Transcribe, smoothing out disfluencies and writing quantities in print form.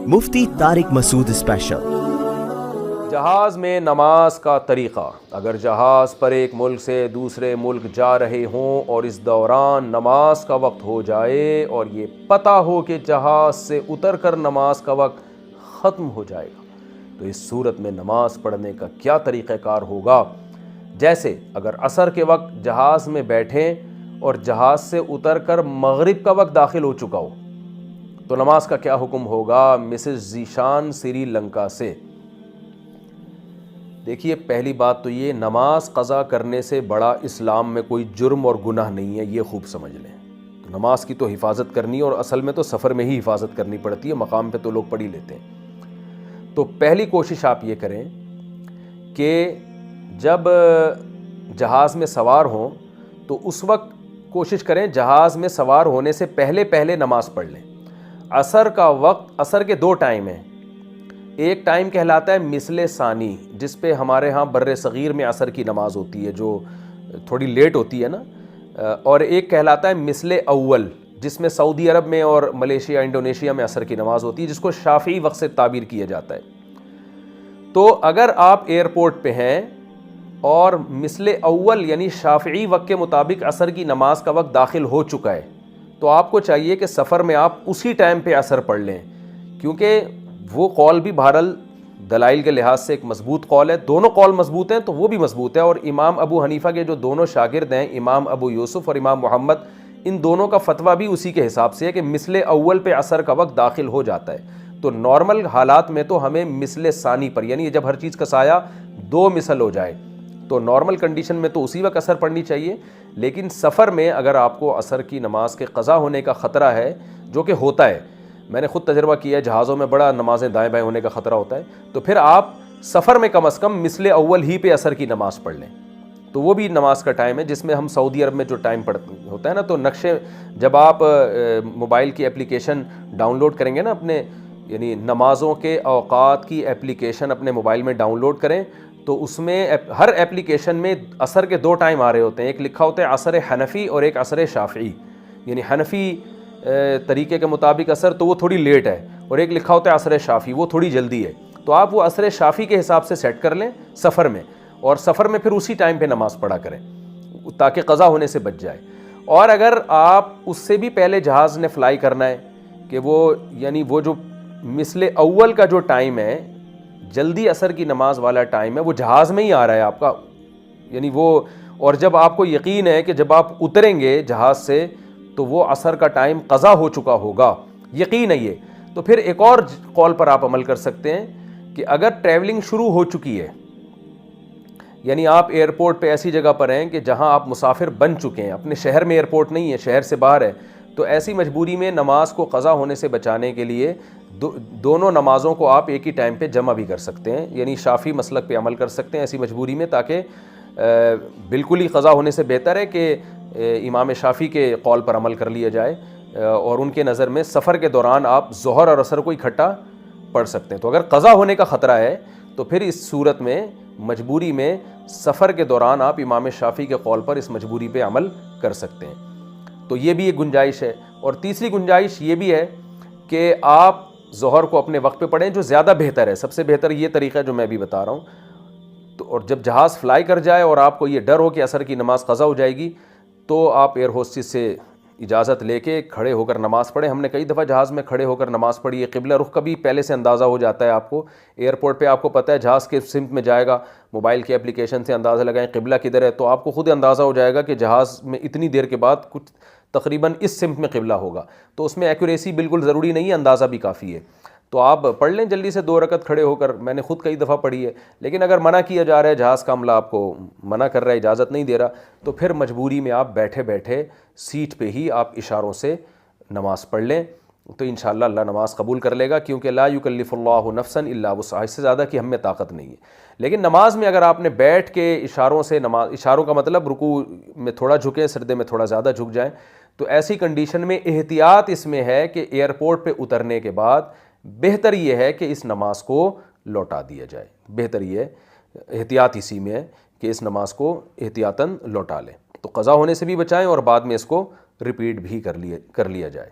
مفتی طارق مسعود special. جہاز میں نماز کا طریقہ۔ اگر جہاز پر ایک ملک سے دوسرے ملک جا رہے ہوں اور اس دوران نماز کا وقت ہو جائے اور یہ پتہ ہو کہ جہاز سے اتر کر نماز کا وقت ختم ہو جائے گا، تو اس صورت میں نماز پڑھنے کا کیا طریقہ کار ہوگا؟ جیسے اگر عصر کے وقت جہاز میں بیٹھیں اور جہاز سے اتر کر مغرب کا وقت داخل ہو چکا ہو تو نماز کا کیا حکم ہوگا؟ مسز ذیشان سری لنکا سے۔ دیکھیے، پہلی بات تو یہ، نماز قضا کرنے سے بڑا اسلام میں کوئی جرم اور گناہ نہیں ہے، یہ خوب سمجھ لیں۔ تو نماز کی تو حفاظت کرنی ہے، اور اصل میں تو سفر میں ہی حفاظت کرنی پڑتی ہے، مقام پہ تو لوگ پڑھ ہی لیتے ہیں۔ تو پہلی کوشش آپ یہ کریں کہ جب جہاز میں سوار ہوں تو اس وقت کوشش کریں جہاز میں سوار ہونے سے پہلے نماز پڑھ لیں۔ عصر کا وقت، عصر کے دو ٹائم ہیں، ایک ٹائم کہلاتا ہے مثل ثانی، جس پہ ہمارے ہاں بر صغیر میں عصر کی نماز ہوتی ہے جو تھوڑی لیٹ ہوتی ہے نا، اور ایک کہلاتا ہے مثل اول، جس میں سعودی عرب میں اور ملیشیا انڈونیشیا میں عصر کی نماز ہوتی ہے، جس کو شافعی وقت سے تعبیر کیا جاتا ہے۔ تو اگر آپ ایئرپورٹ پہ ہیں اور مثل اول یعنی شافعی وقت کے مطابق عصر کی نماز کا وقت داخل ہو چکا ہے، تو آپ کو چاہیے کہ سفر میں آپ اسی ٹائم پہ عصر پڑھ لیں، کیونکہ وہ قول بھی بہرحال دلائل کے لحاظ سے ایک مضبوط قول ہے، دونوں قول مضبوط ہیں تو وہ بھی مضبوط ہے۔ اور امام ابو حنیفہ کے جو دونوں شاگرد ہیں، امام ابو یوسف اور امام محمد، ان دونوں کا فتویٰ بھی اسی کے حساب سے ہے کہ مثل اول پہ عصر کا وقت داخل ہو جاتا ہے۔ تو نارمل حالات میں تو ہمیں مثل ثانی پر، یعنی جب ہر چیز کا سایہ دو مثل ہو جائے، تو نارمل کنڈیشن میں تو اسی وقت عصر پڑھنی چاہیے۔ لیکن سفر میں اگر آپ کو عصر کی نماز کے قضا ہونے کا خطرہ ہے، جو کہ ہوتا ہے، میں نے خود تجربہ کیا ہے، جہازوں میں بڑا نمازیں دائیں بائیں ہونے کا خطرہ ہوتا ہے، تو پھر آپ سفر میں کم از کم مثل اول ہی پہ عصر کی نماز پڑھ لیں۔ تو وہ بھی نماز کا ٹائم ہے جس میں ہم سعودی عرب میں جو ٹائم ہوتا ہے نا، تو نقشے جب آپ موبائل کی اپلیکیشن ڈاؤن لوڈ کریں گے نا، اپنے یعنی نمازوں کے اوقات کی اپلیکیشن اپنے موبائل میں ڈاؤن لوڈ کریں، تو اس میں ہر اپلیکیشن میں عصر کے دو ٹائم آ رہے ہوتے ہیں، ایک لکھا ہوتا ہے عصر حنفی اور ایک عصر شافعی، یعنی حنفی طریقے کے مطابق عصر تو وہ تھوڑی لیٹ ہے، اور ایک لکھا ہوتا ہے عصر شافعی، وہ تھوڑی جلدی ہے۔ تو آپ وہ عصر شافعی کے حساب سے سیٹ کر لیں سفر میں، اور سفر میں پھر اسی ٹائم پہ نماز پڑھا کریں تاکہ قضا ہونے سے بچ جائے۔ اور اگر آپ اس سے بھی پہلے جہاز نے فلائی کرنا ہے کہ وہ یعنی وہ جو مثل اول کا جو ٹائم ہے، جلدی عصر کی نماز والا ٹائم ہے، وہ جہاز میں ہی آ رہا ہے آپ کا، یعنی وہ، اور جب آپ کو یقین ہے کہ جب آپ اتریں گے جہاز سے تو وہ عصر کا ٹائم قضا ہو چکا ہوگا، یقین ہے یہ، تو پھر ایک اور قول پر آپ عمل کر سکتے ہیں کہ اگر ٹریولنگ شروع ہو چکی ہے، یعنی آپ ایئرپورٹ پہ ایسی جگہ پر ہیں کہ جہاں آپ مسافر بن چکے ہیں، اپنے شہر میں ایئرپورٹ نہیں ہے، شہر سے باہر ہے، تو ایسی مجبوری میں نماز کو قضا ہونے سے بچانے کے لیے دونوں نمازوں کو آپ ایک ہی ٹائم پہ جمع بھی کر سکتے ہیں، یعنی شافعی مسلک پہ عمل کر سکتے ہیں ایسی مجبوری میں، تاکہ بالکل ہی قضا ہونے سے بہتر ہے کہ امام شافعی کے قول پر عمل کر لیا جائے، اور ان کے نظر میں سفر کے دوران آپ ظہر اور عصر کو اکٹھا پڑھ سکتے ہیں۔ تو اگر قضا ہونے کا خطرہ ہے تو پھر اس صورت میں مجبوری میں سفر کے دوران آپ امام شافعی کے قول پر اس مجبوری پہ عمل کر سکتے ہیں۔ تو یہ بھی ایک گنجائش ہے۔ اور تیسری گنجائش یہ بھی ہے کہ آپ ظہر کو اپنے وقت پہ پڑھیں، جو زیادہ بہتر ہے، سب سے بہتر یہ طریقہ ہے جو میں بھی بتا رہا ہوں۔ تو اور جب جہاز فلائی کر جائے اور آپ کو یہ ڈر ہو کہ عصر کی نماز قضا ہو جائے گی، تو آپ ایئر ہوسٹس سے اجازت لے کے کھڑے ہو کر نماز پڑھیں۔ ہم نے کئی دفعہ جہاز میں کھڑے ہو کر نماز پڑھی ہے، قبلہ رخ کا بھی پہلے سے اندازہ ہو جاتا ہے آپ کو، ایئرپورٹ پہ آپ کو پتہ ہے جہاز کس سمت میں جائے گا، موبائل کی اپلیکیشن سے اندازہ لگائیں قبلہ کدھر ہے، تو آپ کو خود اندازہ ہو جائے گا کہ جہاز میں اتنی دیر کے بعد کچھ تقریباً اس سمت میں قبلہ ہوگا۔ تو اس میں ایکوریسی بالکل ضروری نہیں ہے، اندازہ بھی کافی ہے۔ تو آپ پڑھ لیں جلدی سے 2 رکعت کھڑے ہو کر، میں نے خود کئی دفعہ پڑھی ہے۔ لیکن اگر منع کیا جا رہا ہے، جہاز کا عملہ آپ کو منع کر رہا ہے، اجازت نہیں دے رہا، تو پھر مجبوری میں آپ بیٹھے بیٹھے سیٹ پہ ہی آپ اشاروں سے نماز پڑھ لیں، تو انشاءاللہ اللہ نماز قبول کر لے گا، کیونکہ لا یکلف اللہ نفسا الا وسعہا، اس سے زیادہ کی ہم میں طاقت نہیں ہے۔ لیکن نماز میں اگر آپ نے بیٹھ کے اشاروں سے نماز، اشاروں کا مطلب رکوع میں تھوڑا جھکیں، سجدے میں تھوڑا زیادہ جھک جائیں، تو ایسی کنڈیشن میں احتیاط اس میں ہے کہ ایئرپورٹ پہ اترنے کے بعد بہتر یہ ہے کہ اس نماز کو لوٹا دیا جائے، بہتر یہ احتیاط اسی میں ہے کہ اس نماز کو احتیاطاً لوٹا لیں، تو قضا ہونے سے بھی بچائیں اور بعد میں اس کو ریپیٹ بھی کر لیا جائے۔